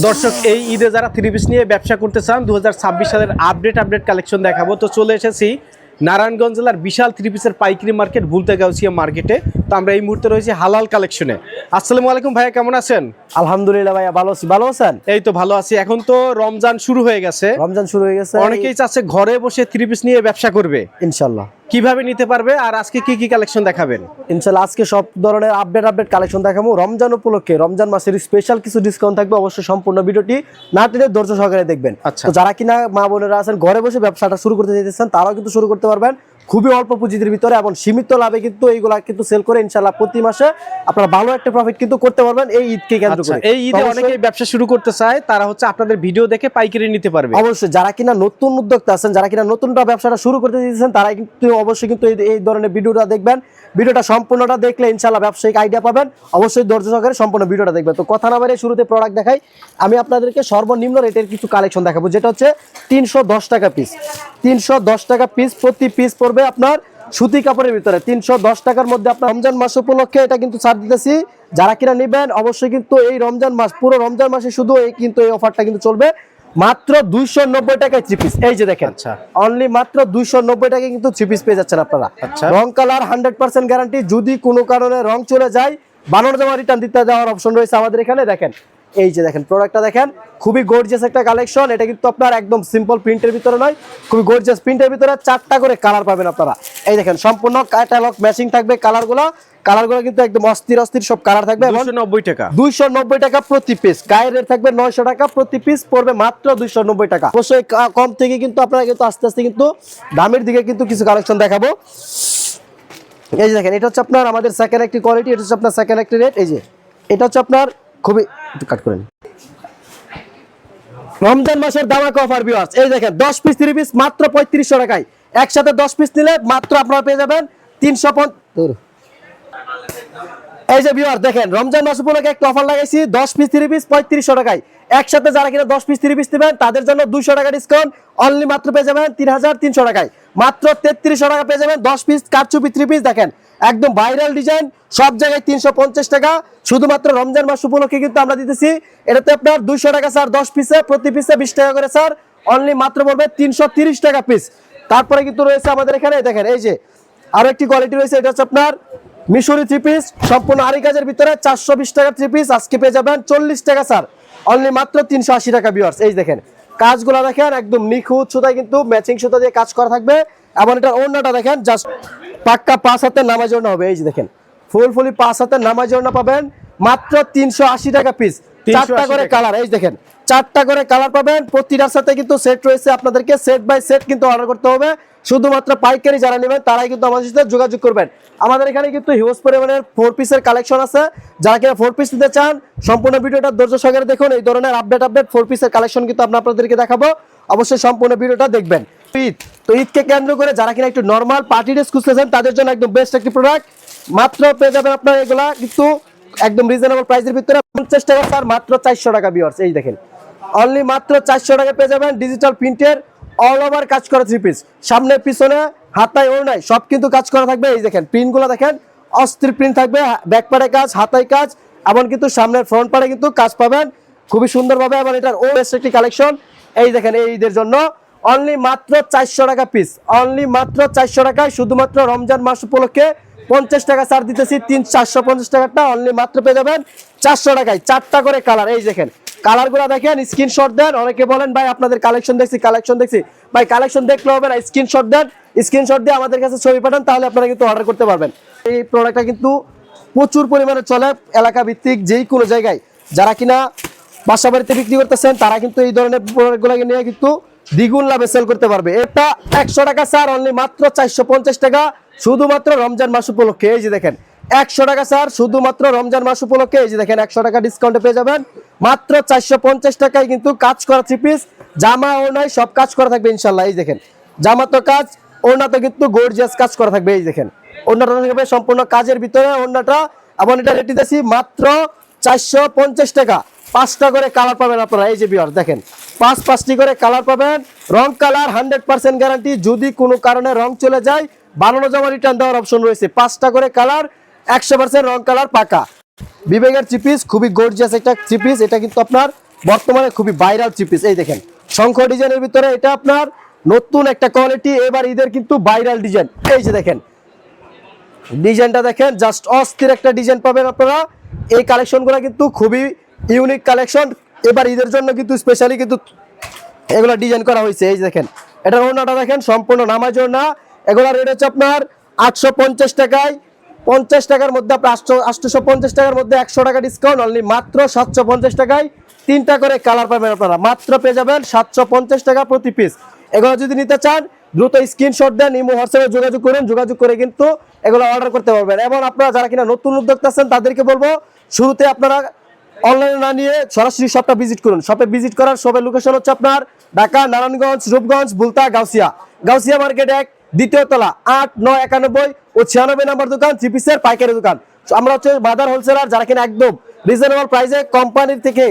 দর্শক এই ঈদে যারা থ্রি পিস নিয়ে ব্যবসা করতে চান 2026 সালের আপডেট কালেকশন দেখাবো। তো চলে এসেছি নারায়ণগঞ্জ জেলার বিশাল থ্রি পিসের পাইকারি মার্কেট ভুলতাগাউসিয়া মার্কেটে। তো আমরা এই মুহূর্তে রয়েছি হালাল কালেকশনে। আসসালামু আলাইকুম ভাইয়া, কেমন আছেন? আলহামদুলিল্লাহ ভাইয়া ভালো আছি। ভালো আছেন? এই তো ভালো আছি। এখন তো রমজান শুরু হয়ে গেছে, অনেকেই চাচ্ছে ঘরে বসে থ্রি পিস নিয়ে ব্যবসা করবে। ইনশাল্লাহ কিভাবে নিতে পারবে আর আজকে কি কি কালেকশন দেখাবেন? ইনশাল্লাহ আজকে সব ধরনের আপডেট কালেকশন দেখাবো। রমজান উপলক্ষে রমজান মাসের স্পেশাল কিছু ডিসকাউন্ট থাকবে। অবশ্যই সম্পূর্ণ ভিডিওটি না টেনে ধৈর্য সহকারে দেখবেন। আচ্ছা, তো যারা কিনা মা বোনেরা আছেন ঘরে বসে ব্যবসাটা শুরু করতে চাইতেছেন তারাও কিন্তু শুরু করতে পারবেন খুবই অল্প পুঁজির ভিতরে এবং সীমিত লাভে কিন্তু এইগুলা কিন্তু সেল করে ইনশাল্লাহ প্রতি মাসে আপনারা ভালো একটা প্রফিট কিন্তু করতে পারবেন এই ঈদকে কেন্দ্র করে। এই ঈদে অনেকেই ব্যবসা শুরু করতে চায়, তারা হচ্ছে আপনাদের ভিডিও দেখে পাইকারি নিতে পারবে। অবশ্যই যারা কিনা নতুন উদ্যোক্তা আছেন, যারা কিনা নতুনটা ব্যবসাটা শুরু করতে চাইতেছেন তারা কিন্তু অবশ্যই কিন্তু এই ধরনের ভিডিওটা দেখবেন। ভিডিওটা সম্পূর্ণটা দেখলে ইনশাআল্লাহ ব্যবসায়িক আইডিয়া পাবেন। অবশ্যই ধৈর্য সহকারে সম্পূর্ণ ভিডিওটা দেখবেন। তো কথা না বাড়িয়ে শুরুতে প্রোডাক্ট দেখাই। আমি আপনাদেরকে সর্বনিম্ন রেটের কিছু কালেকশন দেখাবো, যেটা হচ্ছে 310 টাকা পিস। 310 টাকা পিস, প্রতি পিস পড়বে আপনার সুতি কাপড়ের ভিতরে। 310 টাকার মধ্যে আপনার রমজান মাস উপলক্ষে এটা কিন্তু ছাড় দিতেছি। যারা কিনা নেবেন অবশ্যই কিন্তু এই রমজান মাস, পুরো রমজান মাসে শুধু এই অফারটা কিন্তু চলবে মাত্র 290 টাকায় থ্রি পিস। এই যে দেখেন, অনলি মাত্র 290 টাকায় কিন্তু থ্রি পিস পেয়ে যাচ্ছেন আপনারা। রং কালার 100% গ্যারান্টি। যদি কোনো কারণে রং চলে যায় বানানো জামা রিটার্ন দিতে যাওয়ার অপশন রয়েছে আমাদের এখানে। দেখেন এই যে দেখেন প্রোডাক্টটা দেখেন, খুবই গর্জিয়াস একটা কালেকশন। এটা কিন্তু আপনার একদম সিম্পল প্রিন্টের ভিতরে নয়, খুবই গর্জিয়াস প্রিন্টের ভিতরে 4টা করে কালার পাবেন আপনারা। এই দেখেন সম্পূর্ণ ক্যাটালগ ম্যাচিং থাকবে। কালারগুলো কিন্তু একদম অস্থির সব কালার থাকবে। 290 টাকা প্রতি পিস। গায়ের রেট থাকবে 900 টাকা প্রতি পিস, পড়বে মাত্র 290 টাকা। অবশ্যই কম থেকে কিন্তু আপনারা কিন্তু আস্তে আস্তে কিন্তু দামের দিকে কিন্তু কিছু কালেকশন দেখাবো। এই যে দেখেন, এটা হচ্ছে আপনার আমাদের সেকেন্ড একটি কোয়ালিটি, এটা হচ্ছে আপনার সেকেন্ড একটি রেট। এই যে এটা হচ্ছে আপনার খুবই কাট করেন রমজান মাসের ধামাকা অফার ভিউয়ার্স। এই দেখেন 10 পিস 3 পিস মাত্র 3500 টাকায়। একসাথে 10 পিস নিলে মাত্র আপনারা পেয়ে যাবেন 350। এই যে ভিউয়ার্স দেখেন, রমজান মাস উপলক্ষে একটা অফার লাগাইছি, 10 পিস 3 পিস 3500 টাকায়। একসাথে যারা কিনা 10 পিস 3 পিস নেবেন তাদের জন্য 200 টাকা ডিসকাউন্ট, অনলি মাত্র পেয়ে যাবেন 3300 টাকায়। মাত্র 3300 টাকা পেয়ে যাবেন 10 পিস কারচুপি 3 পিস। দেখেন একদম ভাইরাল ডিজাইন, সব জায়গায় 350 টাকা। শুধুমাত্র রমজান মাস উপলক্ষে কিন্তু আমরা দিতেছি। এটাতে আপনার 200 টাকা স্যার 10 পিসে, প্রতি পিসে 20 টাকা করে স্যার, অনলি মাত্র পড়বে 330 টাকা পিস। তারপরে কিন্তু রয়েছে আমাদের এখানে দেখেন এই যে আরো একটি কোয়ালিটি রয়েছে, এটা হচ্ছে আপনার মিশরি থ্রি পিস, সম্পূর্ণ আরি কাজের ভিতরে 420 টাকা থ্রি পিস। আজকে পেয়ে যাবেন 40 টাকা স্যার, অনলি মাত্র 380 টাকা ভিউয়ার্স। এই দেখেন কাজগুলো দেখেন একদম নিখুঁত সুতায় কিন্তু ম্যাচিং সুতা দিয়ে কাজ করা থাকবে। এবং এটা ওড়নাটা দেখেন জাস্ট পাক্কা 5 হাতের নামাজ ওড়না হবে। এই যে দেখেন ফুলফুলি 5 হাতের নামাজ ওড়না পাবেন মাত্র 380 টাকা পিস। 4টা করে কালার, এই দেখেন 4টা করে কালার পাবেন। প্রতিটার সাথে কিন্তু সেট রয়েছে, আপনাদেরকে সেট বাই সেট কিন্তু অর্ডার করতে হবে। শুধুমাত্র পাইকারি যারা নেবেন তারাই কিন্তু আমাদের সাথে যোগাযোগ করবেন। আমাদের এখানে কিন্তু হিউজ পরিমাণের 4 পিসের কালেকশন আছে। যারা কিনা 4 পিস নিতে চান সম্পূর্ণ ভিডিওটা ধৈর্য সহকারে দেখুন। এই ধরনের আপডেট 4 পিসের কালেকশন কিন্তু আপনাদেরকে দেখাবো, অবশ্যই সম্পূর্ণ ভিডিওটা দেখবেন। ঈদ তো ঈদকে কেন্দ্র করে যারা কিনা একটু নরমাল পার্টি ড্রেস খুঁজতেছেন তাদের জন্য একদম বেস্ট একটি প্রোডাক্ট। মাত্র পেয়ে যাবেন আপনারা এগুলা কিন্তু একদম রিজনেবল প্রাইসের ভিতরে 50 টাকা স্যার, মাত্র 400 টাকা ভিউয়ার্স। এই দেখেন অনলি মাত্র 400 টাকা পেয়ে যাবেন ডিজিটাল প্রিন্টের অল ওভার কাজ করা থ্রি পিস। সামনে পিছনে হাতায় ওড়নায় সব কিন্তু কাজ করা থাকবে। এই দেখেন প্রিন্টগুলো দেখেন অস্থির প্রিন্ট থাকবে, ব্যাক পাড়ে কাজ, হাতায় কাজ, এমন কিন্তু সামনের ফ্রন্ট পাড়ে কিন্তু কাজ পাবেন খুবই সুন্দরভাবে। এবং এটার ও বেস্ট একটি কালেকশন। এই দেখেন এই ঈদের জন্য অনলি মাত্র 400 টাকা পিস, অনলি মাত্র 400 টাকায়। শুধুমাত্র রমজান মাস উপলক্ষে 50 টাকা ছাড় দিতেছি, 450 টাকাটা অনলি মাত্র পেয়ে যাবেন 400 টাকায়। 4টা করে কালার, এই দেখেন কালারগুলো দেখেন, স্ক্রিনশট দেন। অনেকে বলেন ভাই আপনাদের কালেকশন দেখছি ভাই কালেকশন দেখলে হবে না, স্ক্রিনশট দেন, স্ক্রিনশট দিয়ে আমাদের কাছে ছবি পাঠান, তাহলে আপনারা কিন্তু অর্ডার করতে পারবেন। এই প্রোডাক্টটা কিন্তু প্রচুর পরিমাণে চলে এলাকা ভিত্তিক, যেই কোনো জায়গায়। যারা কিনা বাসা বাড়িতে বিক্রি করতেছেন তারা কিন্তু এই ধরনের প্রোডাক্টগুলোকে নিয়ে কিন্তু দ্বিগুণ লাভে সেল করতে পারবে। এটা 100 টাকা স্যার, অনলি মাত্র 450 টাকা, শুধুমাত্র রমজান মাস উপলক্ষে। এই যে দেখেন 100 টাকা স্যার, শুধুমাত্র রমজান মাস উপলক্ষে। এই যে দেখেন 100 টাকা ডিসকাউন্টে পেয়ে যাবেন মাত্র 450 টাকায় কিন্তু কাজ করা থ্রি পিস। জামা ওড়নায় সব কাজ করা থাকবে ইনশাল্লাহ। এই দেখেন জামা তো কাজ, ওড়না তো কিন্তু গর্জিয়াস কাজ করা থাকবে। এই দেখেন ওড়নাটা থাকবে সম্পূর্ণ কাজের ভিতরে ওড়নাটা। এবং এটা রেট দিতেছি মাত্র 450 টাকা। 5টা করে কালার পাবেন আপনারা। এই যে ভিউয়ার দেখেন 5টি করে কালার পাবেন। রং কালার 100% গ্যারান্টি। যদি কোনো কারণে রং চলে যায় বানানো জামা রিটার্ন দেওয়ার অপশন রয়েছে। 5টা করে কালার, 100% রং কালার পাকা। বিবেকের থ্রি পিস, খুবই গর্জিয়াস একটা থ্রি পিস। এটা কিন্তু আপনার বর্তমানে খুবই ভাইরাল থ্রি পিস। এই দেখেন শঙ্খ ডিজাইনের ভিতরে এটা আপনার নতুন একটা কোয়ালিটি, এবার ঈদের কিন্তু ভাইরাল ডিজাইন। এই যে দেখেন ডিজাইনটা দেখেন, জাস্ট অস্থির একটা ডিজাইন পাবেন আপনারা। এই কালেকশনগুলো কিন্তু খুবই ইউনিক কালেকশন, এবার ঈদের জন্য কিন্তু স্পেশালি কিন্তু এগুলো ডিজাইন করা হয়েছে। এই যে দেখেন এটার ওড়নাটা দেখেন সম্পূর্ণ নামাজ ওড়না। এগুলো রেট হচ্ছে আপনার 850 টাকায়, 50 টাকার মধ্যে আপনার 850 টাকার মধ্যে 100 টাকা ডিসকাউন্ট, অনলি মাত্র 750 টাকায় 3টা করে কালার পাবেন আপনারা, মাত্র পেয়ে যাবেন 750 টাকা প্রতি পিস। এগুলো যদি নিতে চান দ্রুত স্ক্রিনশট দেন, ইমো হোয়াটসঅ্যাপে যোগাযোগ করুন, যোগাযোগ করে কিন্তু এগুলো অর্ডার করতে পারবেন। এবং আপনারা যারা কিনা নতুন উদ্যোক্তা আছেন তাদেরকে বলবো শুরুতে আপনারা অনলাইনে না নিয়ে সরাসরি শপটা ভিজিট করুন। শপে ভিজিট করার শপের লোকেশন হচ্ছে আপনার ঢাকা নারায়ণগঞ্জ, রূপগঞ্জ, বুলতা, গাউসিয়া মার্কেট 1 দ্বিতীয় তলা, 8, 9, 91 ও 96 নম্বর দোকান, থ্রি পিসের পাইকারি দোকান। আমরা হচ্ছে বাজার হোলসেলার, যারা কিনা একদম রিজনেবল প্রাইসে কোম্পানির থেকে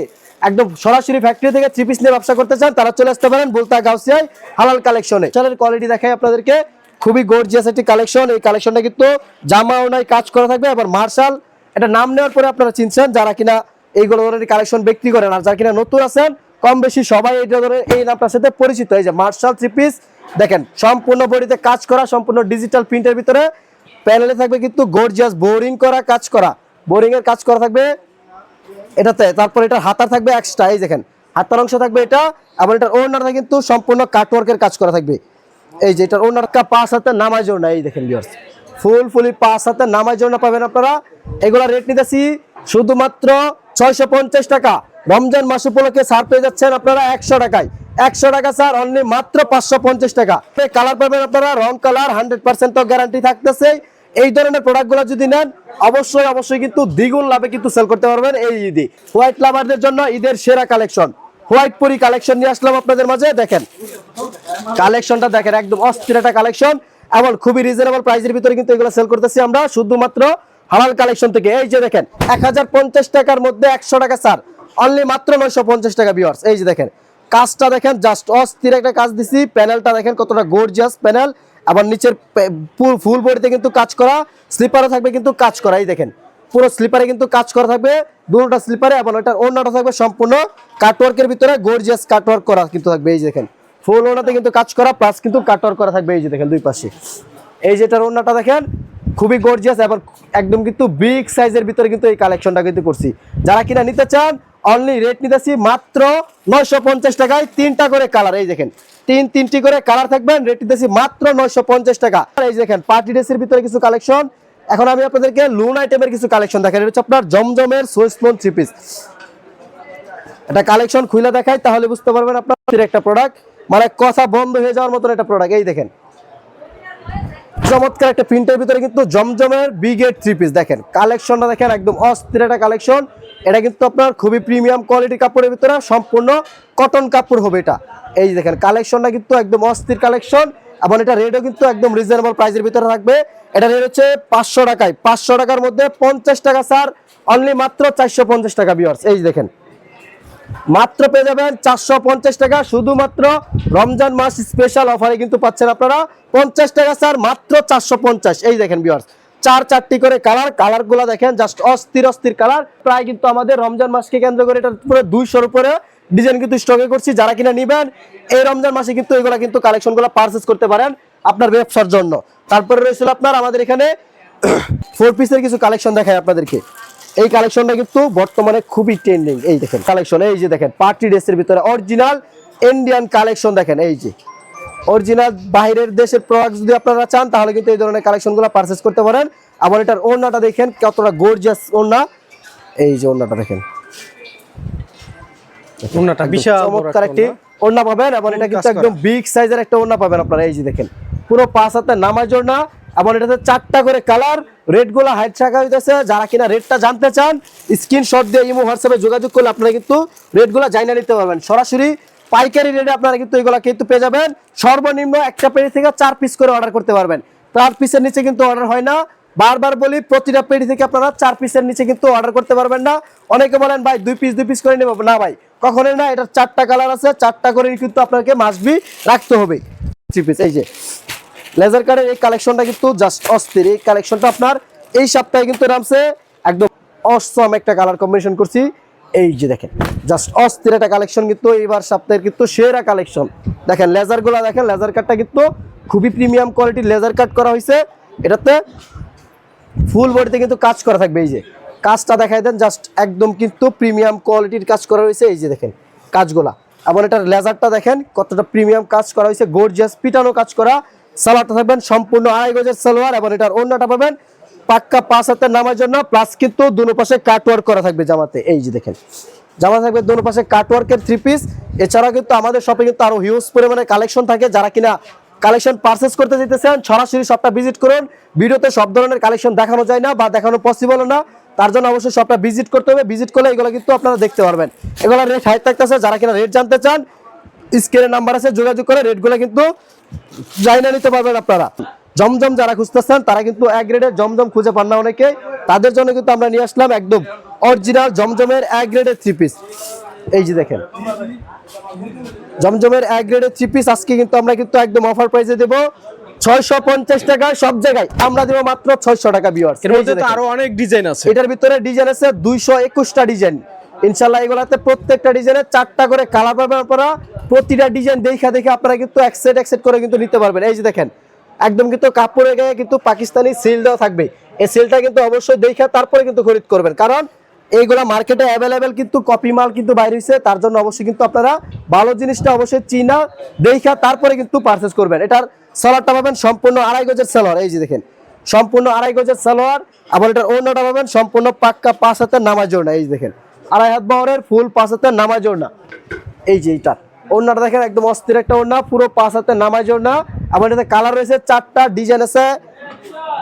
একদম সরাসরি ফ্যাক্টরি থেকে থ্রি পিস নিয়ে ব্যবসা করতে চান তারা চলে আসতে পারেন বুলতা গাউসিয়ায় হালাল কালেকশনে। চালের কোয়ালিটি দেখাই আপনাদেরকে, খুবই গর্জিয়াস একটি কালেকশন। এই কালেকশনটা কিন্তু জামা ওনায় কাজ করা থাকবে। আবার মার্শাল এটা নাম নেওয়ার পরে আপনারা চিনছেন যারা কিনা এইগুলো ধরনের কালেকশন বিক্রি করেন, আর যারা কিনা নতুন আছেন কম বেশি সবাই এই ধরনের এই নামটার সাথে পরিচিত। এই যে মার্শাল থ্রি পিস দেখেন সম্পূর্ণ বডিতে কাজ করা, সম্পূর্ণ ডিজিটাল প্রিন্টের ভিতরে, প্যানেলে থাকবে কিন্তু গর্জিয়াস বোরিং করা কাজ করা, বোরিং এর কাজ করা থাকবে এটাতে। তারপর এটা হাতার থাকবে এক্সট্রা, এই দেখেন হাতার অংশ থাকবে এটা। আবার এটার ওড়নাটা কিন্তু সম্পূর্ণ কাটওয়ার্কের কাজ করা থাকবে। এই যে এটার ওড়নাটা 5 হাতে নামাজ ওড়না, এই দেখেন ভিউয়ার্স ফুলি 5 হাতে নামাজ ওড়না পাবেন আপনারা। এগুলা রেট নিতেছি শুধুমাত্র 650 টাকা। রমজান মাস উপলক্ষে ছাড় পেয়ে যাচ্ছেন আপনারা 100 টাকায়, 100 টাকা স্যার, অনলি মাত্র 550 টাকা। কালার পাবেন আপনারা রং কালার, 100% তো গ্যারান্টি থাকতেছে। এই ধরনের প্রোডাক্টগুলো যদি নেন অবশ্যই কিন্তু দ্বিগুণ লাভে কিন্তু সেল করতে পারবেন এই ঈদে। হোয়াইট লাভারদের জন্য ঈদের সেরা কালেকশন হোয়াইট পরি কালেকশন নিয়ে আসলাম আপনাদের মাঝে। দেখেন কালেকশনটা দেখেন, একদম অস্থির একটা কালেকশন, এবং খুবই রিজনেবল প্রাইসের ভিতরে কিন্তু এগুলো সেল করতেছি আমরা শুধুমাত্র হালাল কালেকশন থেকে। এই যে দেখেন 1050 টাকার মধ্যে 100 টাকা স্যার, অনলি মাত্র 950 টাকা ভিউয়ার্স। এই যে দেখেন কাজটা দেখেন, জাস্ট অস্থির একটা কাজ দিছি। প্যানেলটা দেখেন কতটা গর্জিয়াস প্যানেল, আবার নিচের ফুল বডিতে কিন্তু কাজ করা, স্লিপারও থাকবে কিন্তু কাজ করা। এই দেখেন পুরো স্লিপারে কিন্তু কাজ করা থাকবে, দুটোটা স্লিপারে, এবং এটার ওড়নাটা থাকবে সম্পূর্ণ কাটওয়ার্কের ভিতরে গর্জিয়াস কাটওয়ার্ক করা কিন্তু থাকবে। এই যে দেখেন ফুল ওড়নাতে কিন্তু কাজ করা প্লাস কিন্তু কাটওয়ার্ক করা থাকবে। এই যে দেখেন দুই পাশে, এই যে এটার ওড়নাটা দেখেন খুবই গর্জিয়াস, এবং একদম কিন্তু বিগ সাইজের ভিতরে কিন্তু এই কালেকশনটা কিন্তু করছি। যারা কিনা নিতে চান অনলি রেট নিতেছি মাত্র 950 টাকায়, 3টা করে কালার। এই দেখেন তিনটি করে কালার থাকবেন, রেট নিতেছি মাত্র 950 টাকা। এই দেখেন পার্টি ড্রেসের ভিতরে কিছু কালেকশন। এখন আমি আপনাদেরকে লুন আইটেমের কিছু কালেকশন দেখাই। এটা হচ্ছে আপনার জমজমের সুইসপন থ্রি পিস। এটা কালেকশন খুলে দেখাই তাহলে বুঝতে পারবেন আপনার একটা প্রোডাক্ট, মানে কথা বন্ধ হয়ে যাওয়ার মতন একটা প্রোডাক্ট। এই দেখেন চমৎকার একটা প্রিন্টের ভিতরে কিন্তু জমজমের বিগেট থ্রি পিস। দেখেন কালেকশনটা দেখেন, একদম অস্থির একটা কালেকশন। এটা কিন্তু আপনার খুবই প্রিমিয়াম কোয়ালিটির কাপড়ের ভিতরে, সম্পূর্ণ কটন কাপড় হবে এটা। এই যে দেখেন কালেকশনটা কিন্তু একদম অস্থির কালেকশন, এবং এটা রেটও কিন্তু একদম রিজনেবল প্রাইসের ভিতরে থাকবে। এটা রেট হচ্ছে 500 টাকায়, 500 টাকার মধ্যে 50 টাকা স্যার, অনলি মাত্র 450 টাকা ভিউয়ার্স। এই যে দেখেন মাত্র পেয়ে যাবেন 450 টাকা, শুধুমাত্র রমজান মাস স্পেশাল অফারে কিন্তু পাচ্ছেন আপনারা 50 টাকা স্যার, মাত্র 450। এই দেখেন ভিউয়ার্স 4টি করে কালারগুলো দেখেন, জাস্ট অস্থির কালার। প্রায় কিন্তু আমাদের রমজান মাসকে কেন্দ্র করে এটা পুরো 200-র উপরে ডিজাইন কিন্তু স্টকে করছি। যারা কিনা নিবেন এই রমজান মাসে কিন্তু এগুলা কিন্তু কালেকশনগুলো পারচেজ করতে পারেন আপনার ব্যবসার জন্য। তারপরে রয়েছে আপনার আমাদের এখানে 4 পিসের কিছু কালেকশন দেখাই আপনাদেরকে। এই কালেকশনটা কিন্তু বর্তমানে খুবই ট্রেন্ডিং। এই দেখেন কালেকশন, এই যে দেখেন পার্টি ড্রেসের ভিতরে অরিজিনাল ইন্ডিয়ান কালেকশন দেখেন। এই যে অরিজিনাল বাইরের দেশের প্রোডাক্ট যদি আপনারা চান তাহলে কিন্তু এই ধরনের কালেকশনগুলো পারচেজ করতে পারেন। আবার এটার ওড়নাটা দেখেন কতটা গর্জিয়াস ওড়না। এই যে ওড়নাটা দেখেন, ওড়নাটা বিশাল চমৎকার একটি ওড়না পাবেন, এবং এটা কিন্তু একদম বিগ সাইজের একটা ওড়না পাবেন আপনারা। এই যে দেখেন পুরো 5 হাতে নামাজ ওড়না, এবং এটাতে 4টা করে কালার। রেটগুলো হাইট রাখা হইতেছে, যারা কিনা রেটটা জানতে চান স্ক্রিনশট দিয়ে ইমো হোয়াটসঅ্যাপে যোগাযোগ করলে আপনারা কিন্তু রেটগুলো জানিয়ে নিতে পারবেন। সরাসরি পাইকারি রেটে আপনারা কিন্তু এগুলো কিন্তু পেয়ে যাবেন। সর্বনিম্ন একটা পেড়ি থেকে 4 পিস করে অর্ডার করতে পারবেন, 4 পিসের নিচে কিন্তু অর্ডার হয় না। বারবার বলি প্রতিটা পেড়ি থেকে আপনারা 4 পিসের নিচে কিন্তু অর্ডার করতে পারবেন না। অনেকে বলেন ভাই 2 পিস করে নেব, না ভাই কখনোই না। এটার 4টা কালার আছে, 4টা করে কিন্তু আপনাকে মাস্টবি রাখতে হবে 3 পিস। এই যে লেজার কাটের এই কালেকশনটা কিন্তু জাস্ট অস্থির। এই কালেকশনটা আপনার এই সপ্তাহে কিন্তু নামছে, একদম অসম একটা কালার কম্বিনেশন করছি। এই যে দেখেন জাস্ট অস্থির একটা কালেকশন, কিন্তু এইবার সপ্তাহের কিন্তু সেরা কালেকশন। দেখেন লেজারগুলো দেখেন, লেজার কাটটা কিন্তু খুবই প্রিমিয়াম কোয়ালিটির লেজার কাট করা হয়েছে। এটাতে ফুল বডিতে কিন্তু কাজ করা থাকবে। এই যে কাজটা দেখাই দেন, জাস্ট একদম কিন্তু প্রিমিয়াম কোয়ালিটির কাজ করা হয়েছে। এই যে দেখেন কাজগুলা, আবার এটার লেজারটা দেখেন কতটা প্রিমিয়াম কাজ করা হয়েছে, গর্জিয়াস পিটানো কাজ করা। সালোয়ারটা থাকবেন সম্পূর্ণ 2.5 গজের সালোয়ার, এবং এটার ওড়নাটা পাবেন পাক্কা 5 হাতের নামার জন্য, প্লাস কিন্তু দুনো পাশে কাট ওয়ার্ক করা থাকবে জামাতে। এই যে দেখেন জামা থাকবে দুনো পাশে কাট ওয়ার্কের 3 পিস। এছাড়া কিন্তু আমাদের শপে কিন্তু আরো হিউজ পরিমাণে কালেকশন থাকে। যারা কিনা কালেকশন পারচেজ করতে যেতেছেন সরাসরি শপটা ভিজিট করুন। ভিডিওতে সব ধরনের কালেকশন দেখানো যায় না বা দেখানো পসিবল না, তার জন্য অবশ্যই শপটা ভিজিট করতে হবে। ভিজিট করলে এগুলো কিন্তু আপনারা দেখতে পারবেন। এগুলো রেট হাই থাকতেছে, যারা কিনা রেট জানতে চান স্ক্রিনে নাম্বার আছে, যোগাযোগ করে রেটগুলো কিন্তু জানিয়ে নিতে পারবেন আপনারা। জমজম যারা খুঁজতেছেন তারা কিন্তু এক গ্রেডের জমজম খুঁজে পান না অনেকে, তাদের জন্য কিন্তু আমরা নিয়ে আসলাম একদম অরিজিনাল জমজমের এক গ্রেডের 3 পিস। এই যে দেখেন জমজমের এক গ্রেডের 3 পিস আজকে কিন্তু আমরা কিন্তু একদম অফার প্রাইসে দেব 650 টাকা। সব জায়গায় আমরা দেব মাত্র 600 টাকা। ভিউয়ার্স এর মধ্যে তো আরো অনেক ডিজাইন আছে, এটার ভিতরে ডিজাইন আছে 221টা ডিজাইন। ইনশাআল্লাহ এগুলাতে প্রত্যেকটা ডিজাইনে 4টা করে কালার পাবেন আপনারা। প্রতিটা ডিজাইন দেখা দেখে আপনারা কিন্তু এক সেট করে কিন্তু নিতে পারবেন। এই যে দেখেন একদম কিন্তু কাপড়ের গায়ে কিন্তু পাকিস্তানি সিল দেওয়া থাকবে। এই সিলটা কিন্তু অবশ্যই দেখে তারপরে কিন্তু খরিদ করবেন, কারণ এইগুলা মার্কেটে অ্যাভেলেবেল কিন্তু কপি মাল কিন্তু বাইরে হয়েছে। তার জন্য অবশ্যই কিন্তু আপনারা ভালো জিনিসটা অবশ্যই চিনা দেখা তারপরে কিন্তু পারচেজ করবেন। এটার সালোয়ারটা পাবেন সম্পূর্ণ 2.5 গজের সালোয়ার। এই যে দেখেন সম্পূর্ণ 2.5 গজের সালোয়ার, আবার এটার ওড়নাটা পাবেন সম্পূর্ণ পাক্কা 5 হাতের নামাজ ওড়না। এই যে দেখেন 2.5 হাত বহরের ফুল 5 হাতের নামাজ ওড়না। এই যে এইটা ওড়নাটা দেখেন একদম অস্থির একটা ওড়না, পুরো 5 হাতের নামাজ ওড়না। আবার এটাতে কালার রয়েছে 4টা, ডিজাইন আছে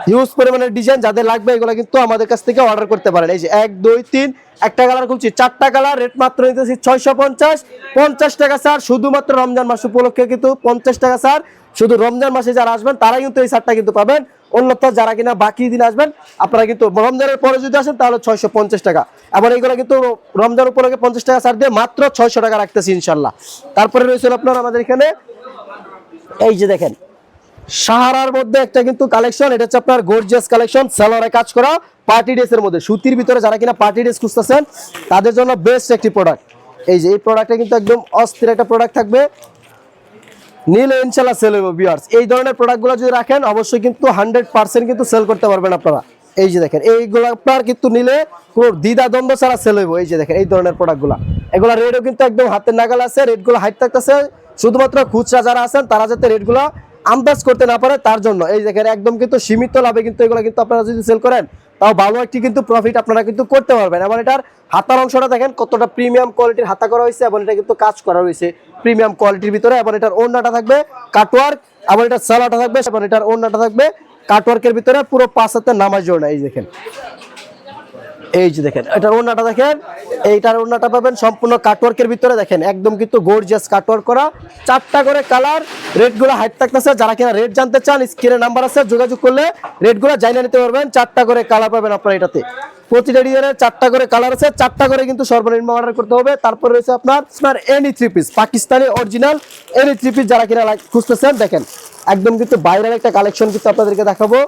হিউজ পরিমাণের ডিজাইন। যাদের লাগবে এগুলো কিন্তু আমাদের কাছ থেকে অর্ডার করতে পারেন। এই যে 1 2 3 একটা কালার খুলছি, 4টা কালার, রেট মাত্র নিতেছি 650 50 টাকা স্যার। শুধুমাত্র রমজান মাস উপলক্ষে কিন্তু 50 টাকা স্যার। শুধু রমজান মাসে যারা আসবেন তারাই কিন্তু এই শার্টটা কিন্তু পাবেন। অন্যথা যারা কিনা বাকি দিন আসবেন আপনারা কিন্তু রমজানের পরে যদি আসেন তাহলে 650 টাকা। আবার এইগুলো কিন্তু রমজান উপলক্ষে 50 টাকা ছাড় দিয়ে মাত্র 600 টাকা রাখতেছি ইনশাল্লাহ। তারপরে রয়েছে আপনার আমাদের এখানে এই যে দেখেন সাহারার মধ্যে একটা কিন্তু কালেকশন, এটা হচ্ছে আপনার গর্জিয়াস কালেকশন, সালোয়ারে কাজ করা পার্টি ড্রেসের মধ্যে সুতির ভিতরে। যারা কিনা পার্টি ড্রেস খুঁজতেছেন তাদের জন্য বেস্ট একটি প্রোডাক্ট। এই যে এই প্রোডাক্টটা কিন্তু একদম অস্থির একটা প্রোডাক্ট থাকবে, নিলে ইনশাল্লাহ সেল হবে ভিউয়ার্স। এই ধরনের প্রোডাক্টগুলো যদি রাখেন অবশ্যই কিন্তু 100% কিন্তু সেল করতে পারবেন আপনারা। এই যে দেখেন এইগুলো আপনার কিন্তু নিলে কোনো দ্বিধা দ্বন্দ্ব ছাড়া সেল হইব। এই যে দেখেন এই ধরনের প্রোডাক্টগুলো, এগুলো রেটও কিন্তু একদম হাতের নাগাল আছে, রেটগুলো হাইট থাকতেছে। শুধুমাত্র খুচরা যারা আছেন তারা যাতে রেটগুলো আন্দাজ করতে না পারে তার জন্য। এই দেখেন একদম কিন্তু সীমিত লাভে কিন্তু এগুলো কিন্তু আপনারা যদি সেল করেন তাও ভালো একটি কিন্তু প্রফিট আপনারা কিন্তু করতে পারবেন। এবং এটার হাতার অংশটা দেখেন কতটা প্রিমিয়াম কোয়ালিটির হাতা করা হয়েছে, এবং এটা কিন্তু কাজ করা হয়েছে প্রিমিয়াম কোয়ালিটির ভিতরে। এবং এটার ওড়নাটা থাকবে কাটওয়ার্ক, আবার এটার সালোয়ারটা থাকবে, এবং এটার ওড়নাটা থাকবে কাটওয়ার্কের ভিতরে পুরো 5 হাতের নামাজ ওড়না। এই দেখেন এই যে দেখেন এটার ওড়নাটা দেখেন, এইটার ওড়নাটা পাবেন সম্পূর্ণ কাটওয়ার্কের ভিতরে। দেখেন একদম কিন্তু গর্জিয়াস কাটওয়ার্ক করা, 4টা করে কালার, রেটগুলো হাইট থাকতেছে। যারা কিনা রেট জানতে চান স্ক্রিনে নাম্বার আছে, যোগাযোগ করলে রেটগুলো জানিয়ে নিতে পারবেন। 4টা করে কালার পাবেন আপনারা এটাতে, প্রতিটা ডিজাইনের 4টা করে কালার আছে, 4টা করে কিন্তু সর্বনিম্ন অর্ডার করতে হবে। তারপর রয়েছে আপনার any 3 piece, Pakistani original any 3 piece যারা কিনা খুঁজতেছেন দেখেন একদম কিন্তু বাইরের একটা কালেকশন কিন্তু আপনাদেরকে দেখাবো,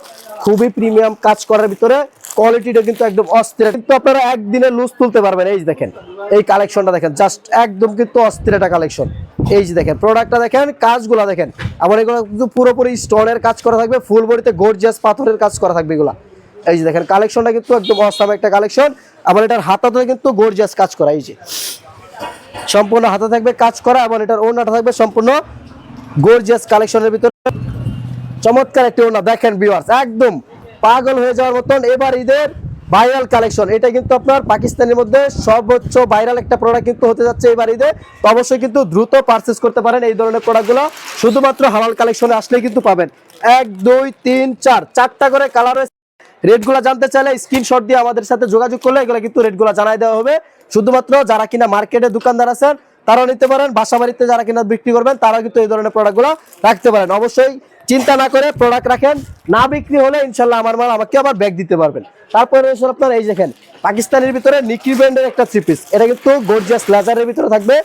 খুবই প্রিমিয়াম কাজ করার ভিতরে, কোয়ালিটিটা কিন্তু একদম অস্থির, কিন্তু আপনারা একদিনে লুজ তুলতে পারবেন। এই যে দেখেন এই কালেকশনটা দেখেন, জাস্ট একদম কিন্তু অস্থির একটা কালেকশন। এই যে দেখেন প্রোডাক্টটা দেখেন, কাজগুলো দেখেন, আবার এগুলো কিন্তু পুরোপুরি স্টোনের কাজ করা থাকবে, ফুল বডিতে গর্জিয়াস পাথরের কাজ করা থাকবে এগুলা। এই যে দেখেন কালেকশনটা কিন্তু একদম অসাম একটা কালেকশন। আবার এটার হাতাতে কিন্তু গর্জিয়াস কাজ করা, এই যে সম্পূর্ণ হাতে থাকবে কাজ করা, এবং এটার ওড়নাটা থাকবে সম্পূর্ণ গর্জিয়াস কালেকশনের ভিতরে। চমৎকার একটি ওড়না দেখেন ভিউয়ার্স, একদম পাগল হয়ে যাওয়ার মতন এবার ঈদের ভাইরাল কালেকশন। এটা কিন্তু আপনার পাকিস্তানের মধ্যে সর্বোচ্চ ভাইরাল একটা প্রোডাক্ট কিন্তু হতে যাচ্ছে এবার ঈদে। তো অবশ্যই কিন্তু দ্রুত পারচেজ করতে পারেন এই ধরনের প্রোডাক্টগুলো, শুধুমাত্র হালাল কালেকশনে আসলেই কিন্তু পাবেন। 1 2 3 4 4টা করে কালার রয়েছে। রেটগুলো জানতে চাইলে স্ক্রিনশট দিয়ে আমাদের সাথে যোগাযোগ করলে এগুলো কিন্তু রেটগুলো জানাই দেওয়া হবে। শুধুমাত্র যারা কিনা মার্কেটে দোকানদার আছেন তারাও নিতে পারেন, বাসা বাড়িতে যারা কিনা বিক্রি করবেন তারাও কিন্তু এই ধরনের প্রোডাক্টগুলো রাখতে পারেন। অবশ্যই চিন্তা না করে প্রোডাক্ট রাখেন, না বিক্রি হলে ইনশাল্লাহ আমার মাল আমাকে আবার ব্যাগ দিতে পারবেন। তারপরে আপনার এই দেখেন পাকিস্তানের ভিতরে নিকি ব্র্যান্ডের একটা 3 পিস, এটা কিন্তু গর্জিয়াস লেজারের ভিতরে থাকবে,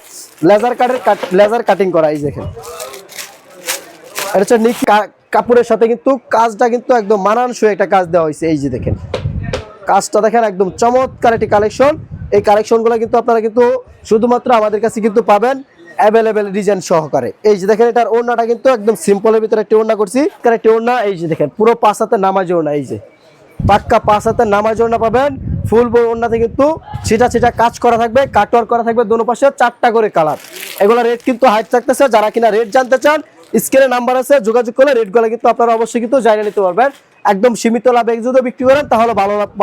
লেজার কাটিং করা। এই দেখেন এটা হচ্ছে নিকি কাপড়ের সাথে কিন্তু কাজটা কিন্তু একদম মানানসই একটা কাজ দেওয়া হয়েছে। এই যে দেখেন কাজটা দেখেন একদম চমৎকার একটি কালেকশন, এই কালেকশনগুলো কিন্তু আপনারা কিন্তু শুধুমাত্র আমাদের কাছে কিন্তু পাবেন অ্যাভেলেবেল ডিজাইন সহকারে। এই যে দেখেন এটার ওড়নাটা কিন্তু একদম সিম্পলের ভিতরে একটি ওড়না করছি, একটি ওড়না এই যে দেখেন পুরো 5 হাতে নামাজ ওড়না, এই যে পাক্কা 5 হাতে নামাজ ওড়না পাবেন। ফুল ওড়নাতে কিন্তু ছিটা ছিটা কাজ করা থাকবে, কাটওয়ার্ক করা থাকবে, দোনো পাশে 4টা করে কালার। এগুলো রেট কিন্তু হাইট থাকতেছে, যারা কিনা রেট জানতে চান স্ক্রিনে নাম্বার আছে, যোগাযোগ করলে রেটগুলো কিন্তু আপনারা অবশ্যই কিন্তু জানিয়ে নিতে পারবেন। একদম সীমিত লাভে যদি বিক্রি করেন তাহলে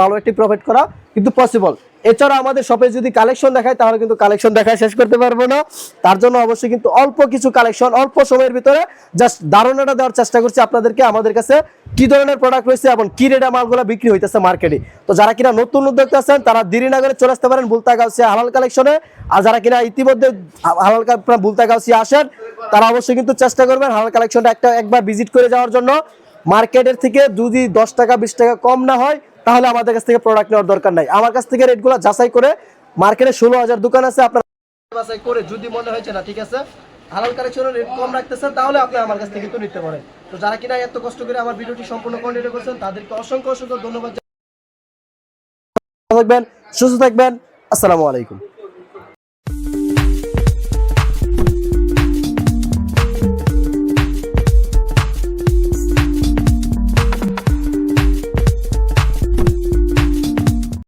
ভালো একটি প্রফিট করা কিন্তু পসিবল। এছাড়া আমাদের শপে যদি কালেকশন দেখায় তাহলে কিন্তু কালেকশন দেখায় শেষ করতে পারবো না। তার জন্য অবশ্যই কিন্তু অল্প কিছু কালেকশন অল্প সময়ের ভিতরে জাস্ট ধারণাটা দেওয়ার চেষ্টা করছি আপনাদেরকে আমাদের কাছে কি ধরনের প্রোডাক্ট রয়েছে এবং কি রেটে মালগুলো বিক্রি হইতেছে মার্কেটে। তো যারা কিনা নতুন উদ্যোক্তা আছেন তারা দেরি না করে চলে আসতে পারেন বুলতা গাউসিয়া হালাল কালেকশনে। আর যারা কিনা ইতিমধ্যে হালাল বুলতা গাউসিয়া আসেন তারা অবশ্যই কিন্তু চেষ্টা করবেন হালাল কালেকশনটা একবার ভিজিট করে যাওয়ার জন্য। মার্কেটের থেকে যদি 10 টাকা 20 টাকা কম না হয় তাহলে আমাদের কাছ থেকে প্রোডাক্ট নেওয়ার দরকার নাই। আমার কাছ থেকে রেটগুলো যাচাই করে, মার্কেটে 16,000 দোকান আছে, আপনারা যাচাই করে যদি মনে হয়েছে না ঠিক আছে হালাল কালেকশনের রেট কম রাখতেছেন তাহলে আপনি আমার কাছ থেকে কিন্তু নিতে পারেন। তো যারা কিনা এত কষ্ট করে আমার ভিডিওটি সম্পূর্ণ কন্টিনিউ করছেন তাদেরকে অসংখ্য ধন্যবাদ। থাকবেন, সুস্থ থাকবেন, আসসালামু আলাইকুম।